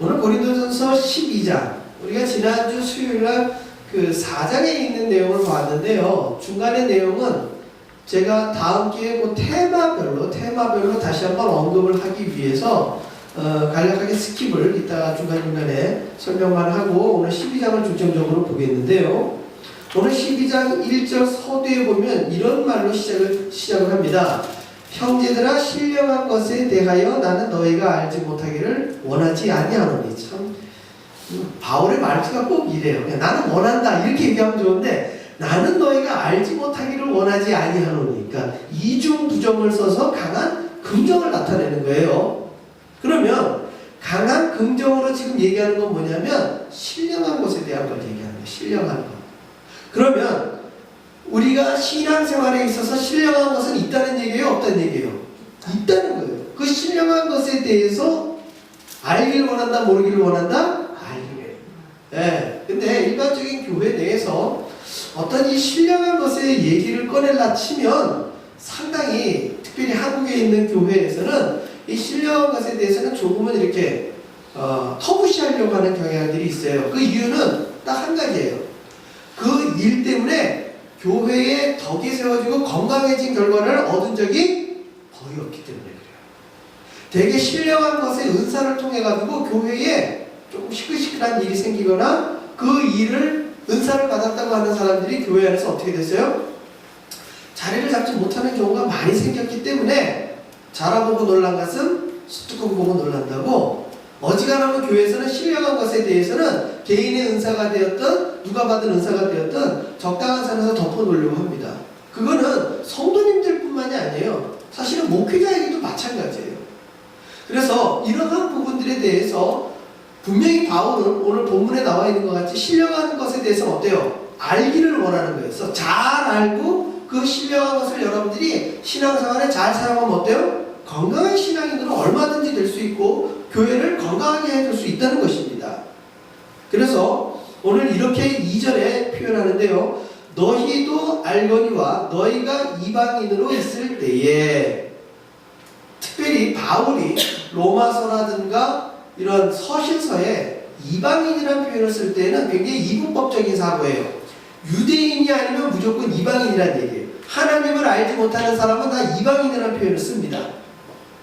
오늘 고린도전서 12장, 우리가 지난주 수요일날 그 4장에 있는 내용을 봤는데요. 중간의 내용은 제가 다음 기회에 그 테마별로 다시 한번 언급을 하기 위해서 간략하게 스킵을 이따가 중간중간에 설명만 하고 오늘 12장을 중점적으로 보겠는데요. 오늘 12장 1절 서두에 보면 이런 말로 시작을 합니다. 형제들아, 신령한 것에 대하여 나는 너희가 알지 못하기를 원하지 아니하노니. 참 바울의 말투가 꼭 이래요. 나는 원한다 이렇게 얘기하면 좋은데 나는 너희가 알지 못하기를 원하지 아니하노니. 그러니까 이중부정을 써서 강한 긍정을 나타내는 거예요. 그러면 강한 긍정으로 지금 얘기하는 건 뭐냐면 신령한 것에 대한 걸 얘기하는 거예요. 신령한 것. 그러면 우리가 신앙생활에 있어서 신령한 것은 있다는 얘기예요? 없다는 얘기예요? 있다는 거예요. 그 신령한 것에 대해서 알기를 원한다, 모르기를 원한다? 알기를. 예. 근데 일반적인 교회 내에서 어떤 이 신령한 것의 얘기를 꺼내려 치면 상당히 특별히 한국에 있는 교회에서는 이 신령한 것에 대해서는 조금은 이렇게 터부시하려고 하는 경향들이 있어요. 그 이유는 딱 한 가지예요. 그 일 때문에 교회에 덕이 세워지고 건강해진 결과를 얻은 적이 거의 없기 때문에 그래요. 되게 신령한 것의 은사를 통해 가지고 교회에 조금 시끌시끌한 일이 생기거나 그 일을 은사를 받았다고 하는 사람들이 교회 안에서 어떻게 됐어요? 자리를 잡지 못하는 경우가 많이 생겼기 때문에 자라보고 놀란 가슴 수뚜껑 보고 놀란다고, 어지간하면 교회에서는 신령한 것에 대해서는 개인의 은사가 되었든 누가 받은 은사가 되었든 적당한 선에서 덮어놓으려고 합니다. 그거는 성도님들 뿐만이 아니에요. 사실은 목회자에게도 마찬가지예요. 그래서 이러한 부분들에 대해서 분명히 바울은 오늘 본문에 나와 있는 것 같이 신령한 것에 대해서는 어때요? 알기를 원하는 거예요. 그래서 잘 알고 그 신령한 것을 여러분들이 신앙생활에 잘 사용하면 어때요? 건강한 신앙인으로 얼마든지 될 수 있고 교회를 건강하게 해줄 수 있다는 것입니다. 그래서 오늘 이렇게 2절에 표현하는데요. 너희도 알거니와 너희가 이방인으로 있을 때에, 특별히 바울이 로마서라든가 이런 서신서에 이방인이라는 표현을 쓸 때는 굉장히 이분법적인 사고예요. 유대인이 아니면 무조건 이방인이라는 얘기예요. 하나님을 알지 못하는 사람은 다 이방인이라는 표현을 씁니다.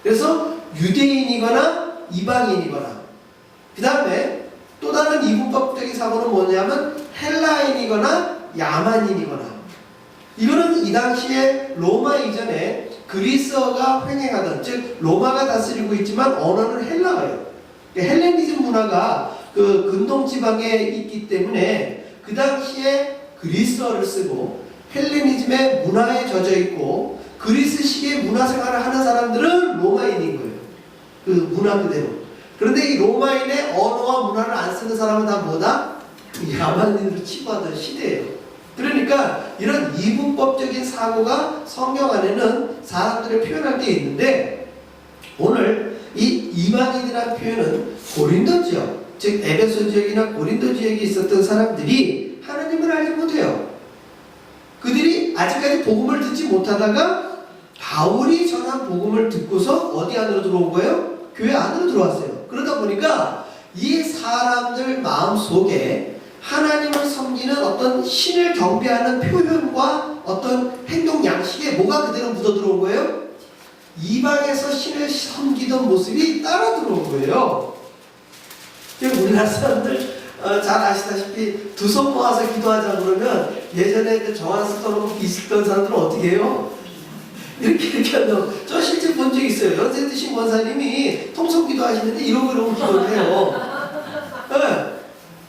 그래서 유대인이거나 이방인이거나, 그 다음에 또 다른 이분법적인 사고는 뭐냐면 헬라인이거나 야만인이거나. 이거는 이 당시에 로마 이전에 그리스어가 횡행하던, 즉 로마가 다스리고 있지만 언어는 헬라어예요. 헬레니즘 문화가 그 근동지방에 있기 때문에 그 당시에 그리스어를 쓰고 헬레니즘의 문화에 젖어 있고 그리스식의 문화생활을 하는 사람들은 로마인인 거예요. 그 문화 그대로. 그런데 이 로마인의 언어와 문화를 안 쓰는 사람은 다 뭐다? 야만인으로 치부하던 시대예요. 그러니까 이런 이분법적인 사고가 성경 안에는 사람들을 표현할 때 있는데, 오늘 이 이방인이라는 표현은 고린도 지역, 즉 에베소 지역이나 고린도 지역에 있었던 사람들이 하나님을 알지 못해요. 그들이 아직까지 복음을 듣지 못하다가 바울이 전한 복음을 듣고서 어디 안으로 들어온 거예요? 교회 안으로 들어왔어요. 그러다 보니까 이 사람들 마음속에 하나님을 섬기는 어떤 신을 경배하는 표현과 어떤 행동 양식에 뭐가 그대로 묻어 들어온 거예요? 이방에서 신을 섬기던 모습이 따라 들어온 거예요. 우리나라 사람들 잘 아시다시피 두 손 모아서 기도하자 그러면 예전에 그 정한스터로 있었던 사람들은 어떻게 해요? 이렇게 한다고. 저 실제 본 적 있어요. 연세 드신 권사님이 통성기도 하시는데 이러고 기도를 해요. 네.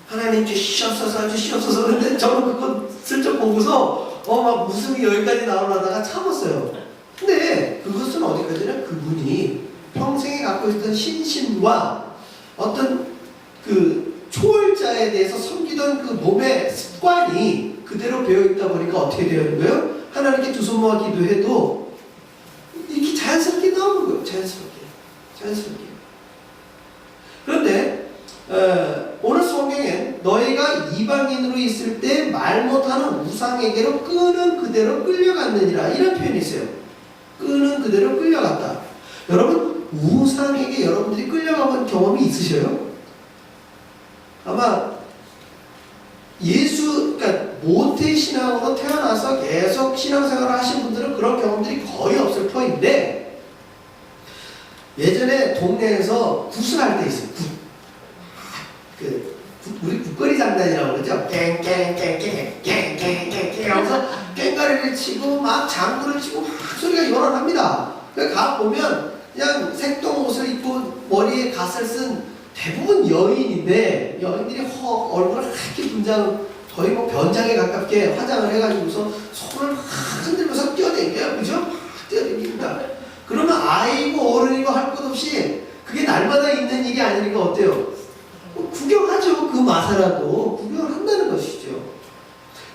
하나님 주시옵소서 주시옵소서. 그런데 저는 그거 슬쩍 보고서 막 웃음이 여기까지 나오려다가 참았어요. 근데 그것은 어디까지나 그분이 평생에 갖고 있던 신심과 어떤 그 초월자에 대해서 섬기던 그 몸의 습관이 그대로 배어있다 보니까 어떻게 되는 거예요? 하나님께 두 손 모아 기도해도 이렇게 자연스럽게 나오는 거예요. 자연스럽게. 그런데 오늘 성경엔 너희가 이방인으로 있을 때 말 못하는 우상에게로 끄는 그대로 끌려갔느니라, 이런 표현이 있어요. 끄는 그대로 끌려갔다. 여러분, 우상에게 여러분들이 끌려가본 경험이 있으셔요? 아마 그러니까 모태 신앙으로 태어나서 계속 신앙생활을 하신 분들은 그런 경험들이 거의 없을 터인데, 예전에 동네에서 굿을 할 때 있어요. 우리 굿거리 장단이라고 그러죠. 깽깽깽깽깽깽깽깽 하면서 깽가리를 치고 막 장구를 치고 막 소리가 요란합니다. 가 보면 그냥 색동 옷을 입고 머리에 갓을 쓴 대부분 여인인데, 여인들이 얼굴을 하얗게 분장, 거의 뭐 변장에 가깝게 화장을 해가지고서 손을 막 흔들면서 뛰어댕겨요. 그죠? 막 뛰어댕깁니다. 그러면 아이고 어른이고 할 것 없이 그게 날마다 있는 일이 아니니까 어때요? 구경하죠. 그 마사라도 구경을 한다는 것이죠.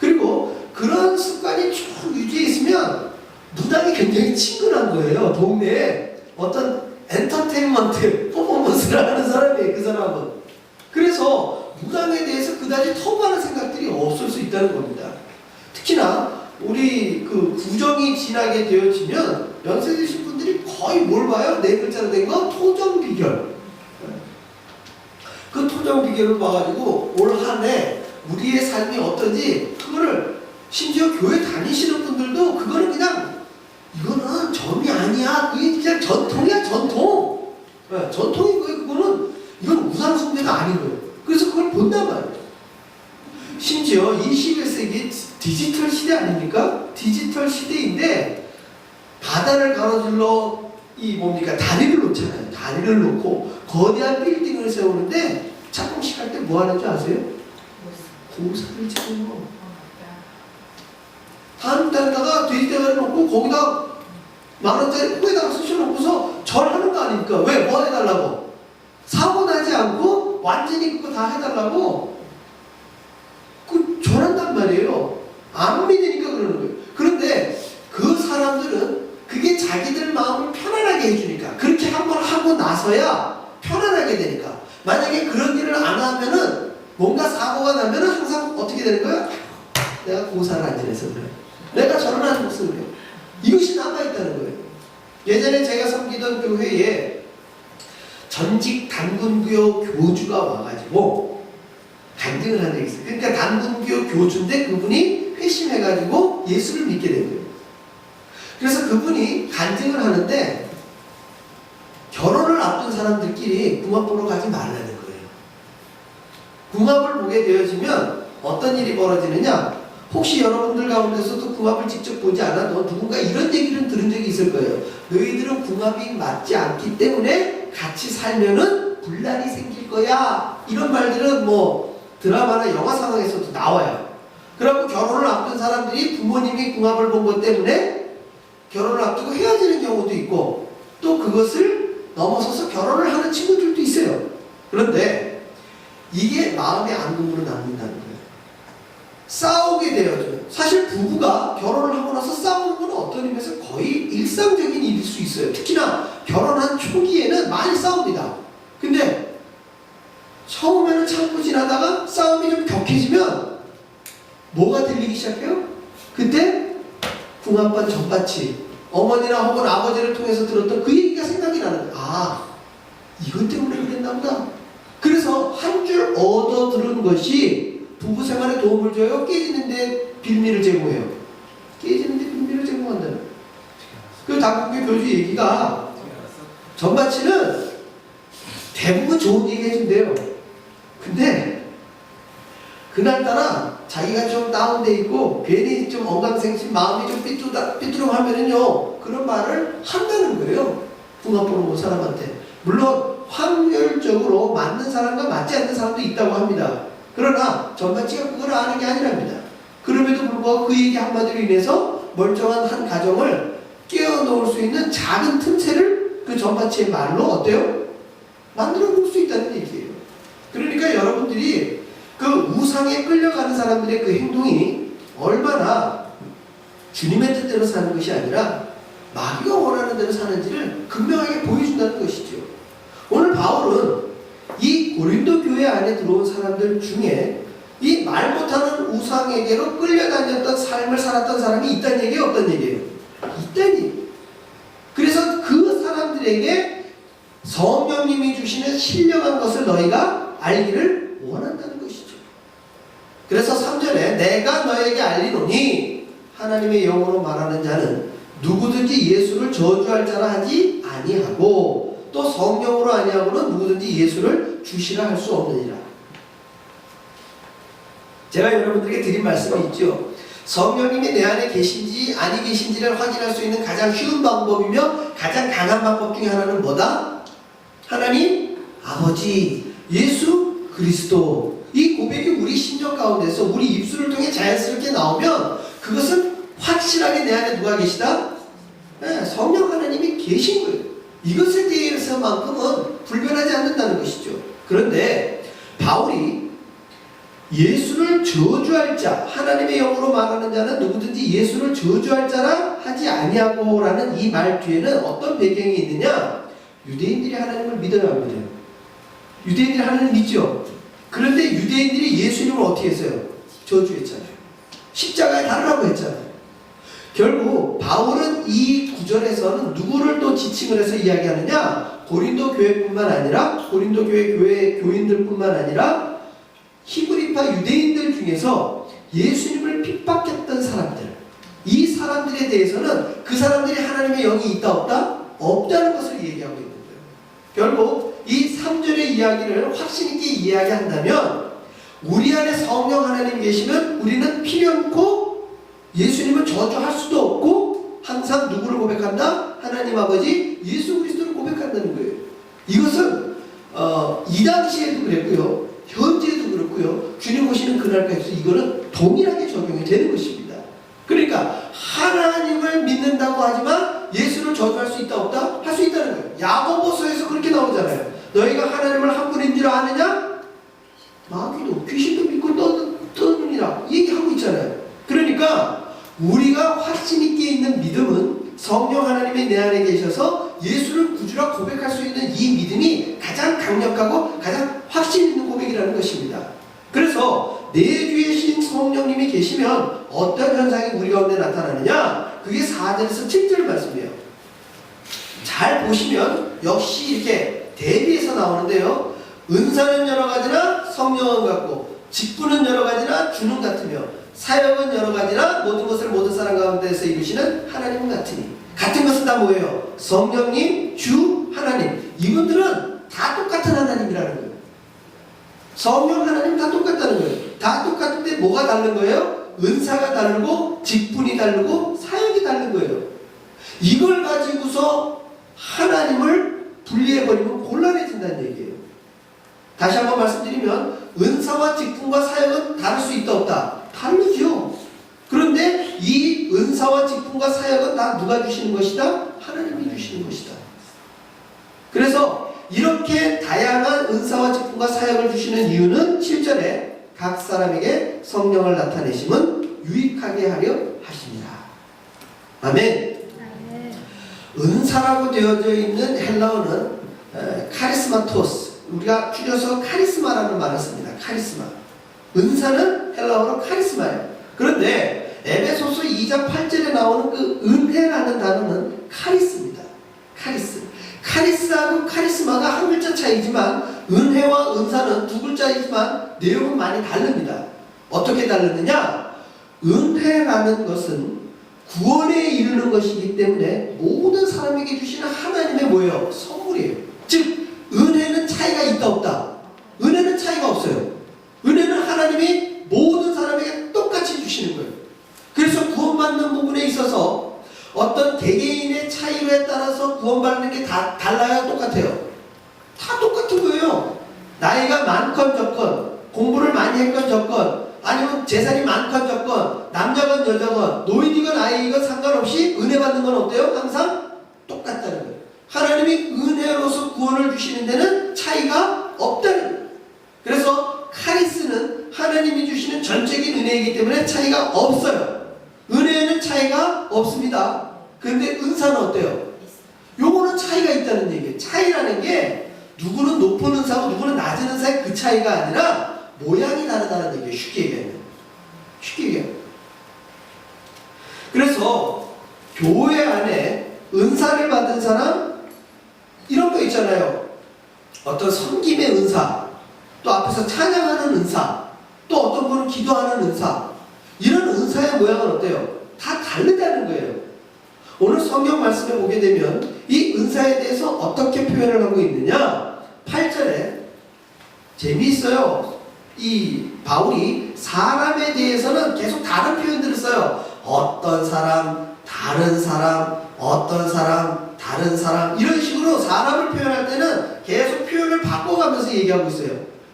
그리고 그런 습관이 쭉 유지해 있으면 무당이 굉장히 친근한 거예요. 동네에 어떤 엔터테인먼트 퍼포먼스를 하는 사람이에요. 그 사람은. 그래서 무당에 대해서 그다지 터부하는 생각들이 없을 수 있다는 겁니다. 특히나 우리 그 구정이 지나게 되어지면 연세 드신 분들이 거의 뭘 봐요? 네 글자로 된 거 토정비결. 그 토정비결을 봐가지고 올 한 해 우리의 삶이 어떤지, 그거를 심지어 교회 다니시는 분들도 그거는 그냥 이거는 점이 아니야. 그게 진짜 전통이야, 전통. 네, 전통인 거예요. 그거는 이건 우상 숭배가 아닌 거예요. 그래서 그걸 본단 말이에요. 심지어 21세기 디지털 시대 아닙니까? 디지털 시대인데 바다를 가로질러 다리를 놓잖아요. 다리를 놓고 거대한 빌딩을 세우는데 착공식 할 때 뭐 하는 줄 아세요? 고사를 치는 거. 다른 데다가 돼지대가리 놓고 거기다 10,000원짜리 코에다가 쑤셔놓고서 절하는 거 아닙니까? 왜? 뭐 해달라고? 사고 나지 않고 완전히 그거 다 해달라고 절한단 말이에요. 안 믿으니까 그러는 거예요. 그런데 그 사람들은 그게 자기들 마음을 편안하게 해주니까, 그렇게 한번 하고 나서야 편안하게 되니까. 만약에 그런 일을 안 하면은 뭔가 사고가 나면은 항상 어떻게 되는 거야? 내가 고사를 안 지내서 그래. 내가 저런 안 해서 그래. 이것이 남아있다는 거예요. 예전에 제가 섬기던 교회에 전직 단군교 교주가 와가지고 간증을 한 적이 있어요. 그러니까 단군교 교주인데 그분이 회심해가지고 예수를 믿게 된 거예요. 그래서 그분이 간증을 하는데 결혼을 앞둔 사람들끼리 궁합 보러 가지 말라는 거예요. 궁합을 보게 되어지면 어떤 일이 벌어지느냐? 혹시 여러분들 가운데서도 궁합을 직접 보지 않아도 누군가 이런 얘기를 들은 적이 있을 거예요. 너희들은 궁합이 맞지 않기 때문에 같이 살면은 분란이 생길 거야. 이런 말들은 뭐 드라마나 영화 상황에서도 나와요. 그리고 결혼을 앞둔 사람들이 부모님이 궁합을 본 것 때문에 결혼을 앞두고 헤어지는 경우도 있고, 또 그것을 넘어서서 결혼을 하는 친구들도 있어요. 그런데 이게 마음의 앙금으로 남는다는 거예요. 싸우게 되어져요. 사실 부부가 결혼을 하고 나서 싸우는 건 어떤 의미에서 거의 일상적인 일일 수 있어요. 특히나 결혼한 초기에는 많이 싸웁니다. 근데 처음에는 참고 지나다가 싸움이 좀 격해지면 뭐가 들리기 시작해요? 그때 궁합반 전밭이 어머니나 혹은 아버지를 통해서 들었던 그 얘기가 생각이 나는 거예요. 아, 이것 때문에 그랬나 보다. 그래서 한 줄 얻어 들은 것이 부부 생활에 도움을 줘요? 깨지는데 빌미를 제공해요? 깨지는데 빌미를 제공한다는 거예요. 그 단국교 교주 얘기가 전밭이는 대부분 좋은 얘기 해준대요. 근데 그날따라 자기가 좀 다운돼 있고 괜히 좀 엉강생심 마음이 좀 삐뚤어하면은요 그런 말을 한다는 거예요. 궁합 보러 온 사람한테. 물론 확률적으로 맞는 사람과 맞지 않는 사람도 있다고 합니다. 그러나 전반치가 그걸 아는 게 아니랍니다. 그럼에도 불구하고 그 얘기 한마디로 인해서 멀쩡한 한 가정을 깨어놓을 수 있는 작은 틈새를 그 전반치의 말로 어때요? 만들어 볼 수 있다는 얘기예요. 그러니까 여러분들이 그 우상에 끌려가는 사람들의 그 행동이 얼마나 주님의 뜻대로 사는 것이 아니라 마귀가 원하는 대로 사는지를 극명하게 보여준다는 것이죠. 오늘 바울은 이 고린도 교회 안에 들어온 사람들 중에 이 말 못하는 우상에게로 끌려다녔던 삶을 살았던 사람이 있다는 얘기예요? 없다는 얘기예요? 있다는 얘기예요. 그래서 그 사람들에게 성령님이 주시는 신령한 것을 너희가 알기를 원한다는 것이죠. 그래서 3절에 내가 너에게 알리노니 하나님의 영으로 말하는 자는 누구든지 예수를 저주할 자라 하지 아니하고 또 성령으로 아니하고는 누구든지 예수를 주시라 할 수 없느니라. 제가 여러분들에게 드린 말씀이 있죠. 성령님이 내 안에 계신지 아니 계신지를 확인할 수 있는 가장 쉬운 방법이며 가장 강한 방법 중에 하나는 뭐다? 하나님 아버지 예수 그리스도. 이 고백이 우리 심령 가운데서 우리 입술을 통해 자연스럽게 나오면 그것은 확실하게 내 안에 누가 계시다? 네, 성령 하나님이 계신 거예요. 이것에 대해서만큼은 불변하지 않는다는 것이죠. 그런데 바울이 예수를 저주할 자, 하나님의 영으로 말하는 자는 누구든지 예수를 저주할 자라 하지 아니하고 라는 이 말 뒤에는 어떤 배경이 있느냐? 유대인들이 하나님을 믿어야 합니다. 유대인들이 하나님을 믿죠. 그런데 유대인들이 예수님을 어떻게 했어요? 저주했잖아요. 십자가에 달으라고 했잖아요. 결국 바울은 이 구절에서는 누구를 또 지칭을 해서 이야기하느냐? 고린도 교회뿐만 아니라 고린도 교회 교인들뿐만 아니라 히브리파 유대인들 중에서 예수님을 핍박했던 사람들, 이 사람들에 대해서는 그 사람들이 하나님의 영이 있다 없다? 없다는 것을 얘기하고 있는 거예요. 결국 이 3절의 이야기를 확신 있게 이야기한다면 우리 안에 성령 하나님 계시면 우리는 필연코 예수님을 저주할 수도 없고 항상 누구를 고백한다? 하나님 아버지 예수 그리스도를 고백한다는 거예요. 이것은 이 당시에도 그랬고요, 현재도 그렇고요, 주님 오시는 그날까지 이거는 동일하게 적용이 되는 것입니다. 그러니까 하나님을 믿는다고 하지만 예수를 저주할 수 있다 없다? 할 수 있다는 거예요. 야고보서에서 그렇게 나오잖아요. 너희가 하나님을 한 분인 줄 아느냐? 마귀도 귀신도 믿고 떠느니라 얘기하고 있잖아요. 그러니까 우리가 확신 있게 있는 믿음은 성령 하나님이 내 안에 계셔서 예수를 구주라 고백할 수 있는 이 믿음이 가장 강력하고 가장 확신 있는 고백이라는 것입니다. 그래서 내 주에 신 성령님이 계시면 어떤 현상이 우리 가운데 나타나느냐? 그게 4절에서 7절 말씀이에요. 잘 보시면 역시 이렇게 대비해서 나오는데요. 은사는 여러 가지나 성령은 같고 직분은 여러 가지나 주는 같으며 사역은 여러 가지나 모든 것을 모든 사람 가운데서 이루시는 하나님은 같으니. 같은 것은 다 뭐예요? 성령님, 주, 하나님. 이분들은 다 똑같은 하나님이라는 거예요. 성령 하나님 다 똑같다는 거예요. 다 똑같은데 뭐가 다른 거예요? 은사가 다르고 직분이 다르고 사역이 다른 거예요. 이걸 가지고서 하나님을 분리해버리면 곤란해진다는 얘기예요. 다시 한번 말씀드리면 은사와 직분과 사역은 다를 수 있다 없다? 다르죠. 그런데 이 은사와 직분과 사역은 다 누가 주시는 것이다? 하나님이 주시는 것이다. 그래서 이렇게 다양한 은사와 직분과 사역을 주시는 이유는 7절에 각 사람에게 성령을 나타내심은 유익하게 하려 하십니다. 아멘. 은사라고 되어져 있는 헬라어는 카리스마토스, 우리가 줄여서 카리스마라는 말을 씁니다. 카리스마. 은사는 헬라어로 카리스마예요. 그런데 에베소서 2장 8절에 나오는 그 은혜라는 단어는 카리스입니다. 카리스. 카리스하고 카리스마가 한 글자 차이지만 은혜와 은사는 두 글자이지만 내용은 많이 다릅니다. 어떻게 다르느냐? 은혜라는 것은 구원에 이르는 것이기 때문에 모든 사람에게 주시는 하나님의 뭐예요? 선물이에요. 즉 은혜는 차이가 있다 없다? 은혜는 차이가 없어요. 은혜는 하나님이 모든 사람에게 똑같이 주시는 거예요. 그래서 구원받는 부분에 있어서 어떤 개개인의 차이에 따라서 구원받는 게 다 달라요? 똑같아요? 다 똑같은 거예요. 나이가 많건 적건, 공부를 많이 했건 적건, 아니면 재산이 많건 적건, 남자건 여자건, 노인이건 아이건 상관없이 은혜 받는 건 어때요? 항상 똑같다는 거예요. 하나님이 은혜로서 구원을 주시는 데는 차이가 없다는 거예요. 그래서 카리스는 하나님이 주시는 전적인 은혜이기 때문에 차이가 없어요. 은혜에는 차이가 없습니다. 그런데 은사는 어때요? 요거는 차이가 있다는 얘기예요. 차이라는 게 누구는 높은 은사고 누구는 낮은 은사의 그 차이가 아니라 모양이 다르다는 얘기예요. 쉽게 얘기하면. 쉽게 얘기하면. 그래서 교회 안에 은사를 받은 사람 이런 거 있잖아요. 어떤 섬김의 은사, 또 앞에서 찬양하는 은사, 또 어떤 분은 기도하는 은사, 이런 은사의 모양은 어때요? 다 다르다는 거예요. 오늘 성경 말씀에 보게 되면 이 은사에 대해서 어떻게 표현을 하고 있느냐? 8절에 재미있어요. 이 바울이 사람에 대해서는 계속 다른 표현들을 써요. 어떤 사람, 다른 사람, 어떤 사람, 다른 사람, 이런 식으로 사람을 표현할 때는 계속 표현을 바꿔가면서 얘기하고 있어요.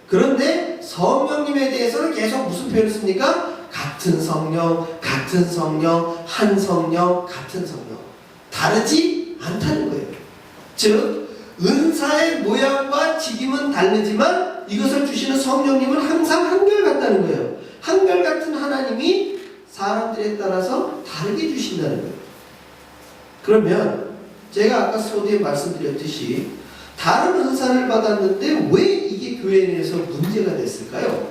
그런데 성령님에 대해서는 계속 무슨 표현을 씁니까? 같은 성령, 같은 성령, 한 성령, 같은 성령. 다르지 않다는 거예요. 즉 은사의 모양과 직임은 다르지만 이것을 주시는 성령님은 항상 한결같다는 거예요. 한결같은 하나님이 사람들에 따라서 다르게 주신다는 거예요. 그러면 제가 아까 서두에 말씀드렸듯이 다른 은사를 받았는데 왜 이게 교회 내에서 문제가 됐을까요?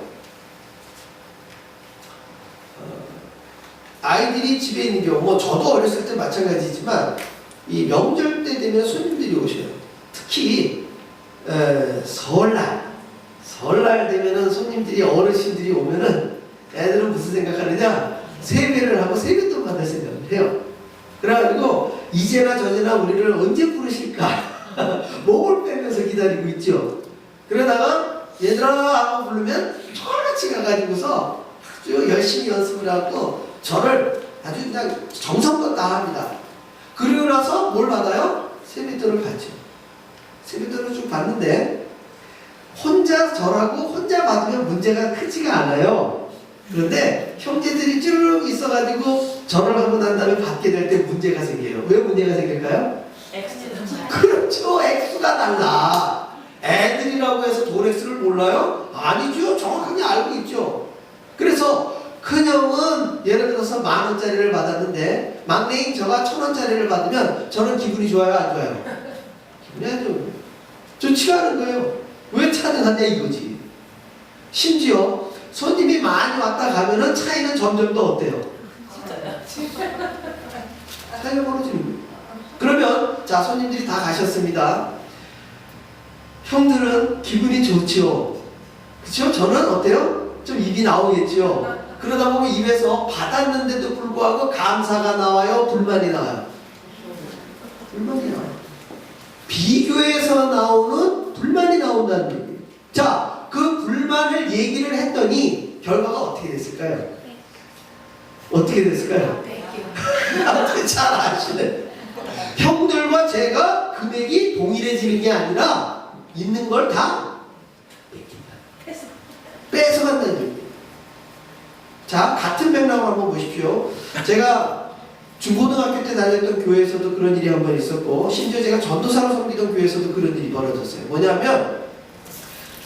아이들이 집에 있는 경우, 뭐 저도 어렸을 때 마찬가지지만 이 명절 때 되면 손님들이 오셔요. 특히 설날 되면은 손님들이, 어르신들이 오면은 애들은 무슨 생각하느냐? 세배를 하고 세뱃돈 받을 생각을 해요. 그래가지고 이제나 저제나 우리를 언제 부르실까? 목을 빼면서 기다리고 있죠. 그러다가 얘들아 하고 부르면 똑같이 가가지고서 아주 열심히 연습을 하고 저를 아주 그냥 정성껏 다 합니다. 그리고 나서 뭘 받아요? 세뱃돈을 받죠. 세뱃돈을 쭉 받는데 혼자 절하고 혼자 받으면 문제가 크지가 않아요. 그런데 형제들이 쭉 있어가지고 절을 하고 난 다음에 받게 될 때 문제가 생겨요. 왜 문제가 생길까요? 그렇죠. 액수가 달라. 애들이라고 해서 돈 액수를 몰라요? 아니죠. 정확하게 알고 있죠. 그래서 큰형은 예를 들어서 10,000원짜리를 받았는데 막내인 저가 1,000원짜리를 받으면 저는 기분이 좋아요? 안 좋아요? 기분이 안 좋아요. 좋지가 않은 거예요. 왜 차등하냐 이거지. 심지어 손님이 많이 왔다 가면은 차이는 점점 더 어때요? 차이가 벌어지는 거예요. 그러면 자 손님들이 다 가셨습니다. 형들은 기분이 좋지요. 그렇죠? 저는 어때요? 좀 입이 나오겠죠. 그러다 보면 입에서 받았는데도 불구하고 감사가 나와요? 불만이 나와요? 불만이 나와요. 비교해서 나오는 불만이 나온다는 얘기예요. 자, 그 불만을 얘기를 했더니 결과가 어떻게 됐을까요? 어떻게 됐을까요? 잘 아시네. 형들과 제가 금액이 동일해지는 게 아니라 있는 걸 다 뺏어간다는 얘기예요. 자, 같은 맥락을 한번 보십시오. 제가 중고등학교 때 다녔던 교회에서도 그런 일이 한 번 있었고 심지어 제가 전도사로 섬기던 교회에서도 그런 일이 벌어졌어요. 뭐냐면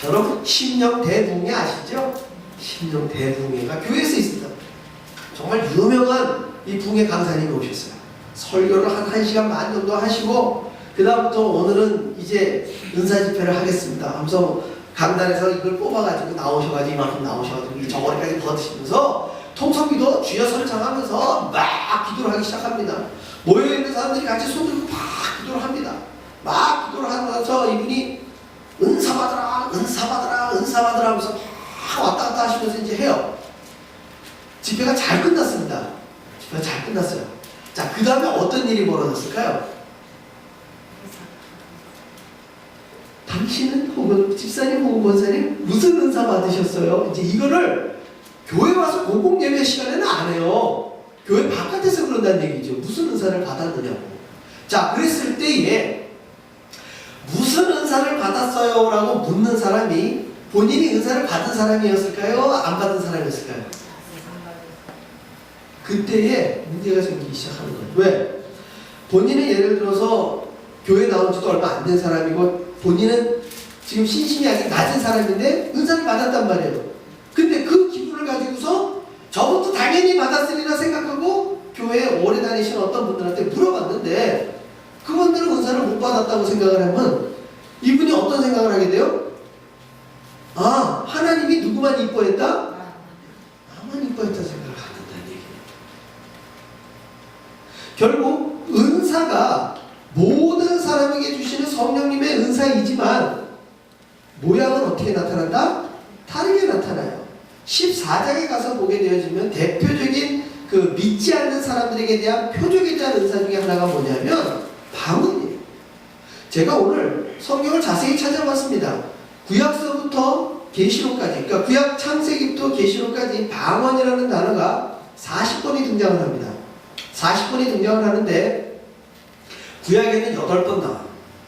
여러분 심령대붕괴 아시죠? 심령대붕괴가 교회에서 있습니다. 정말 유명한 이 붕괴 강사님이 오셨어요. 설교를 한 1시간 반 정도 하시고 그 다음부터 오늘은 이제 은사 집회를 하겠습니다 하면서 강단에서 이걸 뽑아가지고 나오셔가지고 이만큼 나오셔가지고 이 저머리까지 벗으시면서 통성기도 주여 설창하면서 막 기도를 하기 시작합니다. 모여있는 사람들이 같이 손 들고 막 기도를 합니다. 막 기도를 하면서 이분이 은사 받으라 은사 받으라 은사 받으라 하면서 막 왔다 갔다 하시면서 이제 해요. 집회가 잘 끝났습니다. 집회가 잘 끝났어요. 자, 그 다음에 어떤 일이 벌어졌을까요? 당신은 혹은 집사님 혹은 권사님 무슨 은사 받으셨어요? 이제 이거를 교회 와서 공공예배 시간에는 안 해요. 교회 바깥에서 그런다는 얘기죠. 무슨 은사를 받았느냐고. 자, 그랬을 때에 무슨 은사를 받았어요? 라고 묻는 사람이 본인이 은사를 받은 사람이었을까요? 안 받은 사람이었을까요? 그때에 문제가 생기기 시작하는 거예요. 왜? 본인은 예를 들어서 교회 나온 지도 얼마 안 된 사람이고 본인은 지금 신심이 아직 낮은 사람인데 은사를 받았단 말이에요. 근데 그 기분을 가지고서 저것도 당연히 받았으리라 생각하고 교회에 오래 다니신 어떤 분들한테 물어봤는데 그분들은 은사를 못 받았다고 생각을 하면 이분이 어떤 생각을 하게 돼요? 아, 하나님이 누구만 이뻐했다? 나만 이뻐했다 생각을 갖는다는 얘기예요. 결국 은사가 모든 사람에게 주시는 성령님의 은사이지만 모양은 어떻게 나타난다? 다르게 나타나요. 14장에 가서 보게 되어지면 대표적인 그 믿지 않는 사람들에게 대한 표적에 대한 은사 중에 하나가 뭐냐면 방언이에요. 제가 오늘 성경을 자세히 찾아봤습니다. 구약서부터 계시록까지, 그러니까 구약 창세기부터 계시록까지 방언이라는 단어가 40번이 등장을 합니다. 40번이 등장을 하는데 구약에는 8번 나와요.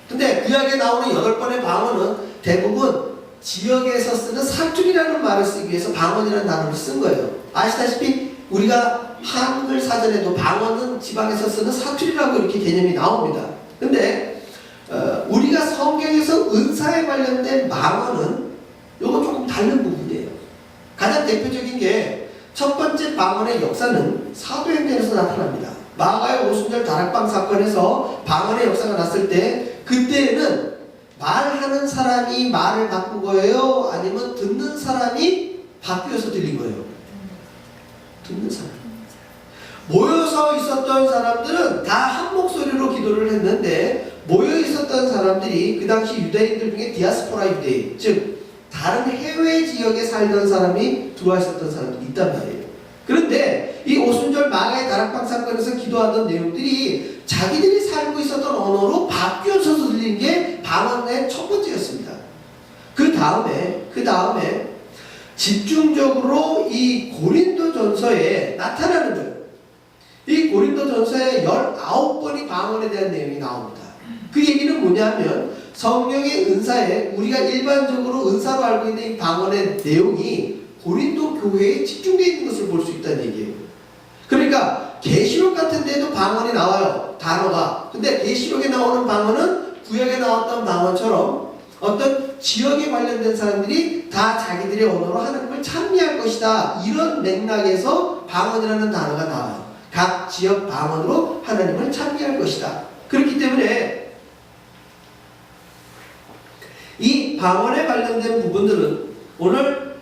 근데 구약에 나오는 8번의 방언은 대부분 지역에서 쓰는 사투리라는 말을 쓰기 위해서 방언이라는 단어를 쓴 거예요. 아시다시피 우리가 한글 사전에도 방언은 지방에서 쓰는 사투리라고 이렇게 개념이 나옵니다. 근데 우리가 성경에서 은사에 관련된 방언은 요거 조금 다른 부분이에요. 가장 대표적인 게 첫 번째 방언의 역사는 사도행전에서 나타납니다. 마가의 오순절 다락방 사건에서 방언의 역사가 났을 때 그때는 말하는 사람이 말을 바꾼 거예요? 아니면 듣는 사람이 바뀌어서 들린 거예요? 듣는 사람. 모여서 있었던 사람들은 다 한 목소리로 기도를 했는데 모여 있었던 사람들이 그 당시 유대인들 중에 디아스포라 유대인, 즉 다른 해외 지역에 살던 사람이 들어와 있었던 사람들이 있단 말이에요. 그런데 이 오순절 마가의 다락방 사건에서 기도하던 내용들이 자기들이 살고 있었던 언어로 바뀌어서 들린 게 방언의 첫 번째였습니다. 그 다음에 집중적으로 이 고린도전서에 나타나는 거예요. 이 고린도전서에 19번이 방언에 대한 내용이 나옵니다. 그 얘기는 뭐냐면 성령의 은사에 우리가 일반적으로 은사로 알고 있는 이 방언의 내용이 고린도 교회에 집중되어 있는 것을 볼 수 있다는 얘기예요. 그러니까 계시록 같은 데도 방언이 나와요. 단어가. 근데 계시록에 나오는 방언은 구약에 나왔던 방언처럼 어떤 지역에 관련된 사람들이 다 자기들의 언어로 하나님을 찬미할 것이다. 이런 맥락에서 방언이라는 단어가 나와요. 각 지역 방언으로 하나님을 찬미할 것이다. 그렇기 때문에 이 방언에 관련된 부분들은 오늘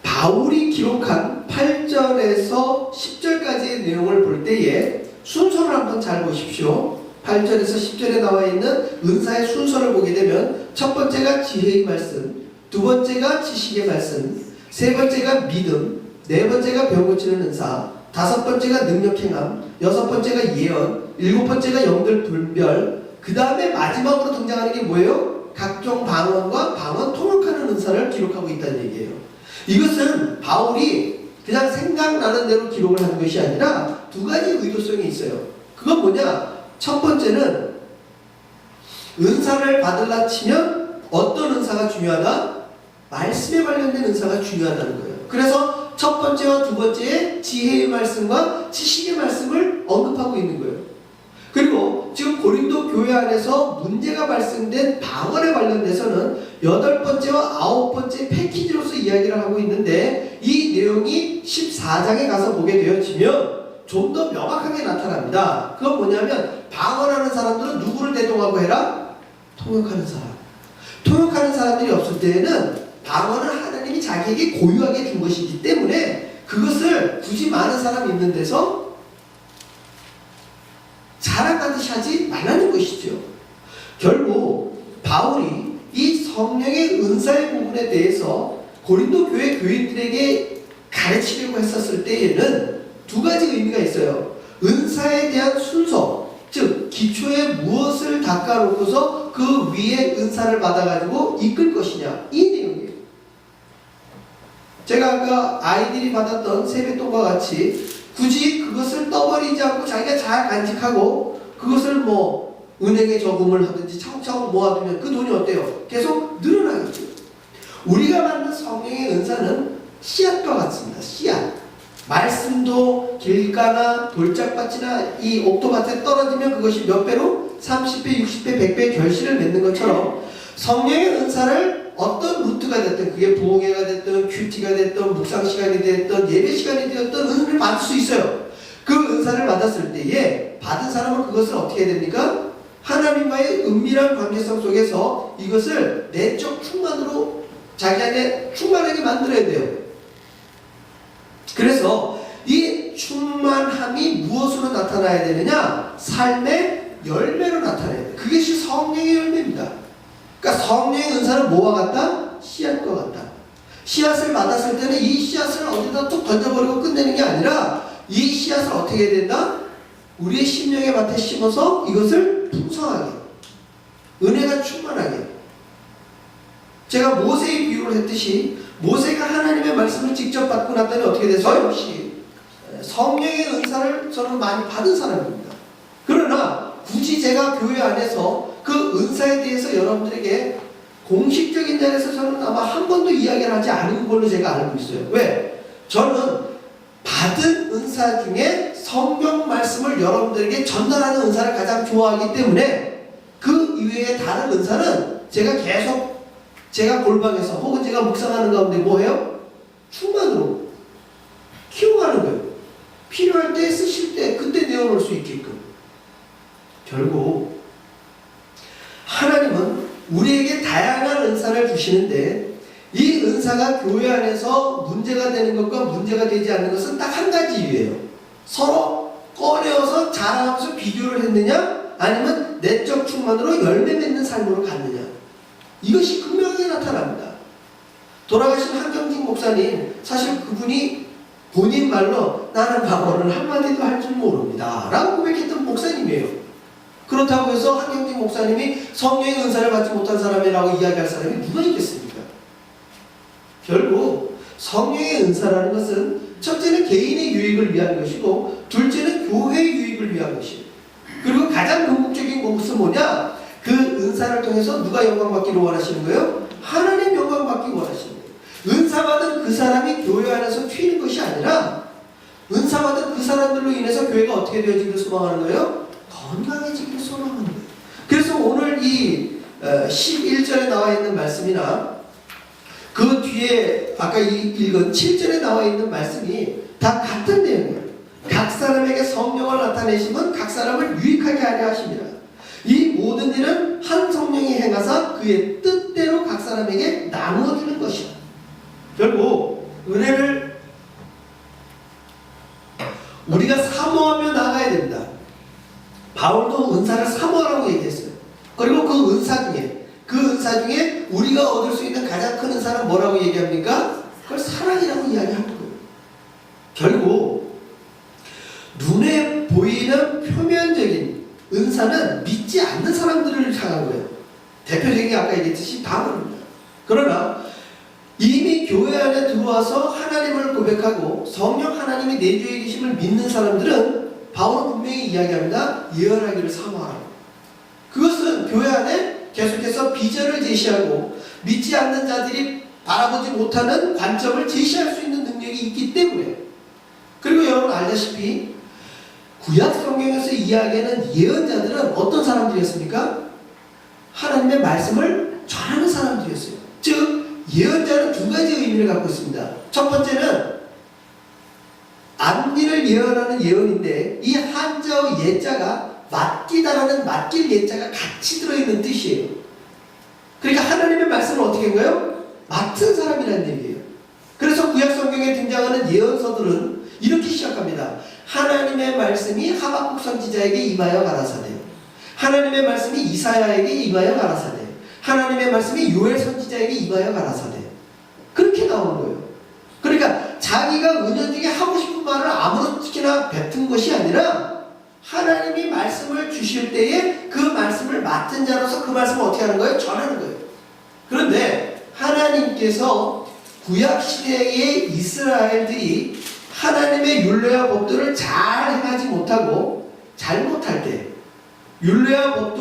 바울이 기록한 8절에서 10절까지의 내용을 볼 때에 순서를 한번 잘 보십시오. 8절에서 10절에 나와 있는 은사의 순서를 보게 되면 첫 번째가 지혜의 말씀, 두 번째가 지식의 말씀, 세 번째가 믿음, 네 번째가 병 고치는 은사, 다섯 번째가 능력 행함, 여섯 번째가 예언, 일곱 번째가 영들 분별, 그 다음에 마지막으로 등장하는 게 뭐예요? 각종 방언과 방언 통역하는 은사를 기록하고 있다는 얘기예요. 이것은 바울이 그냥 생각나는 대로 기록을 하는 것이 아니라 두 가지 의도성이 있어요. 그건 뭐냐? 첫 번째는 은사를 받으려 치면 어떤 은사가 중요하다? 말씀에 관련된 은사가 중요하다는 거예요. 그래서 첫 번째와 두 번째에 지혜의 말씀과 지식의 말씀을 언급하고 있는 거예요. 그리고 지금 고린도 교회 안에서 문제가 발생된 방언에 관련돼서는 8번째와 9번째 패키지로서 이야기를 하고 있는데 이 내용이 14장에 가서 보게 되어지면 좀 더 명확하게 나타납니다. 그건 뭐냐면 방언하는 사람들은 누구를 대동하고 해라? 통역하는 사람. 통역하는 사람들이 없을 때에는 방언은 하나님이 자기에게 고유하게 준 것이기 때문에 그것을 굳이 많은 사람이 있는 데서 자랑하듯이 하지 말라는 것이죠. 결국 바울이 이 성령의 은사의 부분에 대해서 고린도 교회 교인들에게 가르치려고 했었을 때에는 두 가지 의미가 있어요. 은사에 대한 순서, 즉 기초에 무엇을 닦아놓고서 그 위에 은사를 받아가지고 이끌 것이냐, 이 내용이에요. 제가 아까 아이들이 받았던 세뱃돈과 같이 굳이 그것을 떠버리지 않고 자기가 잘 간직하고 그것을 뭐 은행에 저금을 하든지 차곡차곡 모아두면 그 돈이 어때요? 계속 늘어나겠죠. 우리가 받는 성령의 은사는 씨앗과 같습니다. 씨앗. 말씀도 길가나 돌짝밭이나 이 옥토밭에 떨어지면 그것이 몇 배로? 30배, 60배, 100배의 결실을 맺는 것처럼 성령의 은사를 어떤 루트가 됐든 그게 부흥회가 됐든 큐티가 됐든 묵상 시간이 됐든 예배 시간이 되었든 은혜를 받을 수 있어요. 그 은사를 받았을 때에 받은 사람은 그것을 어떻게 해야 됩니까? 하나님과의 은밀한 관계성 속에서 이것을 내적 충만으로 자기 안에 충만하게 만들어야 돼요. 그래서 이 충만함이 무엇으로 나타나야 되느냐? 삶의 열매로 나타나야 돼요. 그것이 성령의 열매입니다. 그러니까 성령의 은사는 뭐와 같다? 씨앗과 같다. 씨앗을 받았을 때는 이 씨앗을 어디다 툭 던져버리고 끝내는 게 아니라 이 씨앗을 어떻게 해야 된다? 우리의 심령의 밭에 심어서 이것을 풍성하게, 은혜가 충만하게. 제가 모세의 비유를 했듯이 모세가 하나님의 말씀을 직접 받고 났더니 어떻게 됐어요? 역시 성령의 은사를 저는 많이 받은 사람입니다. 그러나 굳이 제가 교회 안에서 그 은사에 대해서 여러분들에게 공식적인 자리에서 저는 아마 한 번도 이야기를 하지 않은 걸로 제가 알고 있어요. 왜? 저는 받은 은사 중에 성경 말씀을 여러분들에게 전달하는 은사를 가장 좋아하기 때문에 그 이외의 다른 은사는 제가 계속 제가 골방에서 혹은 제가 묵상하는 가운데 뭐예요? 충만으로 키워가는 거예요. 필요할 때 쓰실 때 그때 내어놓을 수 있게끔. 결국 하나님은 우리에게 다양한 은사를 주시는데 이 은사가 교회 안에서 문제가 되는 것과 문제가 되지 않는 것은 딱 한 가지 이유예요. 서로 꺼내어서 자랑하면서 비교를 했느냐 아니면 내적 충만으로 열매 맺는 삶으로 갔느냐, 이것이 분명히 나타납니다. 돌아가신 한경직 목사님, 사실 그분이 본인 말로 나는 방언을 한마디도 할 줄 모릅니다 라고 고백했던 목사님이에요. 그렇다고 해서 한경직 목사님이 성령의 은사를 받지 못한 사람이라고 이야기할 사람이 누가 있겠습니까? 결국 성령의 은사라는 것은 첫째는 개인의 유익을 위한 것이고 둘째는 교회의 유익을 위한 것이에요. 그리고 가장 궁극적인 것은 뭐냐? 그 은사를 통해서 누가 영광받기를 원하시는 거예요? 하나님 영광받기 원하시는 거예요. 은사받은 그 사람이 교회 안에서 튀는 것이 아니라 은사받은 그 사람들로 인해서 교회가 어떻게 되어지기를 소망하는 거예요? 건강해지기를 소망하는 거예요. 그래서 오늘 이 11절에 나와 있는 말씀이나 그 뒤에 아까 읽은 7절에 나와 있는 말씀이 다 같은 내용이에요. 각 사람에게 성령을 나타내심은 각 사람을 유익하게 하려 하십니다. 이 모든 일은 한 성령이 행하사 그의 뜻대로 각 사람에게 나누어 주는 것이다. 결국 은혜를 우리가 사모하며 나가야 됩니다. 바울도 은사를 사모하라고 얘기했어요. 그리고 그 은사 중에 우리가 얻을 수 있는 가장 큰 은사는 뭐라고 얘기합니까? 그걸 사랑이라고 이야기하는 거예요. 결국 눈에 보이는 표면적인 은사는 믿지 않는 사람들을 향한 거예요. 대표적인 게 아까 얘기했듯이 방언입니다. 그러나 이미 교회 안에 들어와서 하나님을 고백하고 성령 하나님의 내주에 계심을 믿는 사람들은 바울은 분명히 이야기합니다. 예언하기를 사모하라. 그것은 교회 안에 계속해서 비전을 제시하고 믿지 않는 자들이 바라보지 못하는 관점을 제시할 수 있는 능력이 있기 때문에. 그리고 여러분 알다시피 구약 성경에서 이야기하는 예언자들은 어떤 사람들이었습니까? 하나님의 말씀을 전하는 사람들이었어요. 즉 예언자는 두 가지 의미를 갖고 있습니다. 첫 번째는 앞일을 예언하는 예언인데 이 한자와 예자가 맡기다라는 맡길 예자가 같이 들어있는 뜻이에요. 그러니까 하나님의 말씀을 어떻게 한 거예요? 맡은 사람이라는 얘기예요. 그래서 구약 성경에 등장하는 예언서들은 이렇게 시작합니다. 하나님의 말씀이 하박국 선지자에게 임하여 가라사대, 하나님의 말씀이 이사야에게 임하여 가라사대, 하나님의 말씀이 요엘 선지자에게 임하여 가라사대. 그렇게 나오는 거예요. 그러니까 자기가 은연중에 하고 싶은 말을 아무렇게나 뱉은 것이 아니라 하나님이 말씀을 주실 때에 그 말씀을 맡은 자로서 그 말씀을 어떻게 하는 거예요? 전하는 거예요. 그런데 하나님께서 구약시대의 이스라엘들이 하나님의 율례와 법도를 잘 행하지 못하고 잘못할 때, 율례와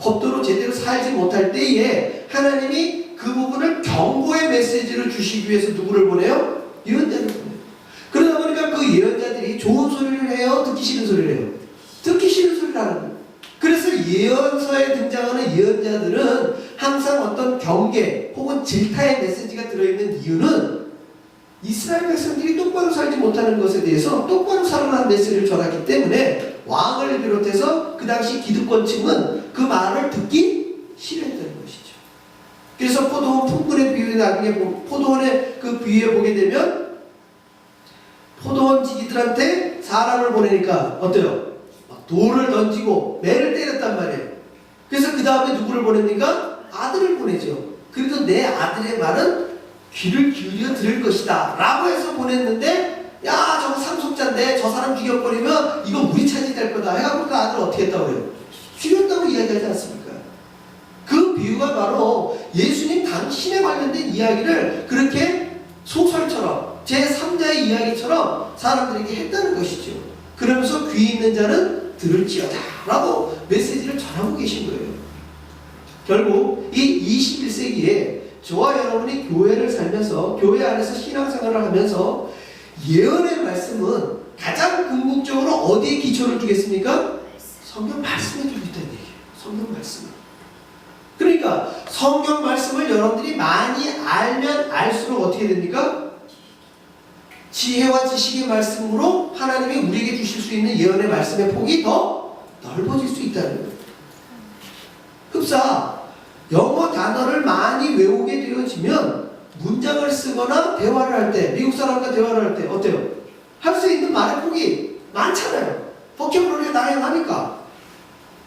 법도로 제대로 살지 못할 때에 하나님이 그 부분을 경고의 메시지를 주시기 위해서 누구를 보내요? 예언자를 보내요. 그러다 보니까 그 예언자들이 좋은 소리를 해요? 듣기 싫은 소리를 해요? 듣기 싫은 소리를 하는 거예요. 그래서 예언서에 등장하는 예언자들은 항상 어떤 경계 혹은 질타의 메시지가 들어있는 이유는 이스라엘 백성들이 똑바로 살지 못하는 것에 대해서 똑바로 살아라는 메시지를 전하기 때문에 왕을 비롯해서 그 당시 기득권층은 그 말을 듣기 싫어했다는 것이죠. 그래서 포도원 품꾼의 비유에 나중에 포도원의 그 비유에 보게 되면 포도원 지기들한테 사람을 보내니까 어때요? 막 돌을 던지고 매를 때렸단 말이에요. 그래서 그 다음에 누구를 보냅니까? 아들을 보내죠. 그래도 내 아들의 말은 귀를 기울여 들을 것이다 라고 해서 보냈는데, 야 저거 상속자인데 저 사람 죽여버리면 이거 우리 차지 될 거다 해가지고 그 아들 어떻게 했다고 해요? 죽였다고 이야기하지 않습니까? 그 비유가 바로 예수님 당신에 관련된 이야기를 그렇게 소설처럼 제3자의 이야기처럼 사람들에게 했다는 것이죠. 그러면서 귀 있는 자는 들을지어다 라고 메시지를 전하고 계신 거예요. 결국 이 21세기에 저와 여러분이 교회를 살면서 교회 안에서 신앙생활을 하면서 예언의 말씀은 가장 궁극적으로 어디에 기초를 두겠습니까? 성경 말씀에 두고 있다는 얘기예요. 성경 말씀. 그러니까 성경 말씀을 여러분들이 많이 알면 알수록 어떻게 됩니까? 지혜와 지식의 말씀으로 하나님이 우리에게 주실 수 있는 예언의 말씀의 폭이 더 넓어질 수 있다는 거예요. 흡사 영어 단어를 많이 외우게 되어지면 문장을 쓰거나 대화를 할 때, 미국 사람과 대화를 할 때 어때요? 할 수 있는 말의 폭이 많잖아요. 보캐블러리가 다양하니까.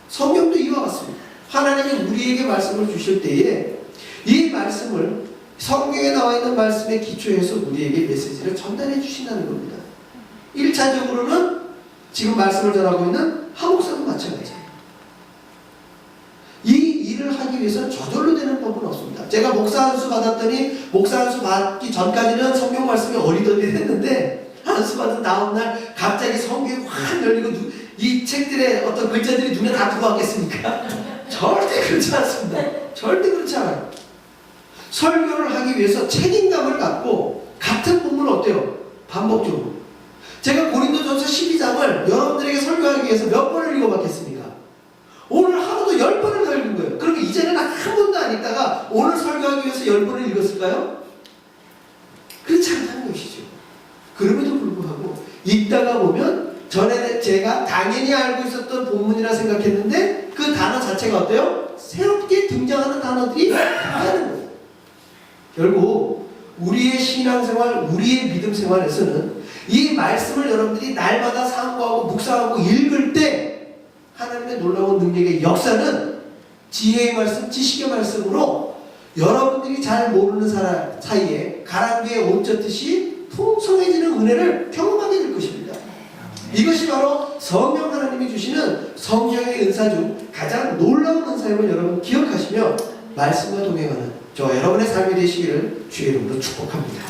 성경도 이와 같습니다. 하나님이 우리에게 말씀을 주실 때에 이 말씀을 성경에 나와 있는 말씀에 기초해서 우리에게 메시지를 전달해 주신다는 겁니다. 1차적으로는 지금 말씀을 전하고 있는 한국사도 마찬가지예요. 이 일을 하기 위해서는 저절로 되는 법은 없습니다. 제가 목사 안수 받았더니 목사 안수 받기 전까지는 성경 말씀이 어리더리 했는데 안수 받은 다음날 갑자기 성경이 확 열리고 이 책들의 어떤 글자들이 눈에 다 들어왔겠습니까? 절대 그렇지 않습니다. 절대 그렇지 않아요. 설교를 하기 위해서 책임감을 갖고 같은 본문을 어때요? 반복적으로. 제가 고린도전서 12장을 여러분들에게 설교하기 위해서 몇 번을 읽어봤겠습니까? 오늘 하루도 10번을 더 읽은 거예요. 그러면 이전에는 한 번도 안 읽다가 오늘 설교하기 위해서 10번을 읽었을까요? 그렇지 않다는 것이죠. 그럼에도 불구하고 읽다가 보면 전에 제가 당연히 알고 있었던 본문이라 생각했는데 그 단어 자체가 어때요? 새롭게 등장하는 단어들이 많다는 거예요. 결국 우리의 신앙생활, 우리의 믿음 생활에서는 이 말씀을 여러분들이 날마다 상고하고 묵상하고 읽을 때 하나님의 놀라운 능력의 역사는 지혜의 말씀, 지식의 말씀으로 여러분들이 잘 모르는 사이에 가랑비에 옷 젖듯이 풍성해지는 은혜를 경험하게 될 것입니다. 이것이 바로 성령 하나님이 주시는 성령의 은사 중 가장 놀라운 은사임을 여러분 기억하시며 말씀과 동행하는 저 여러분의 삶이 되시기를 주의 이름으로 축복합니다.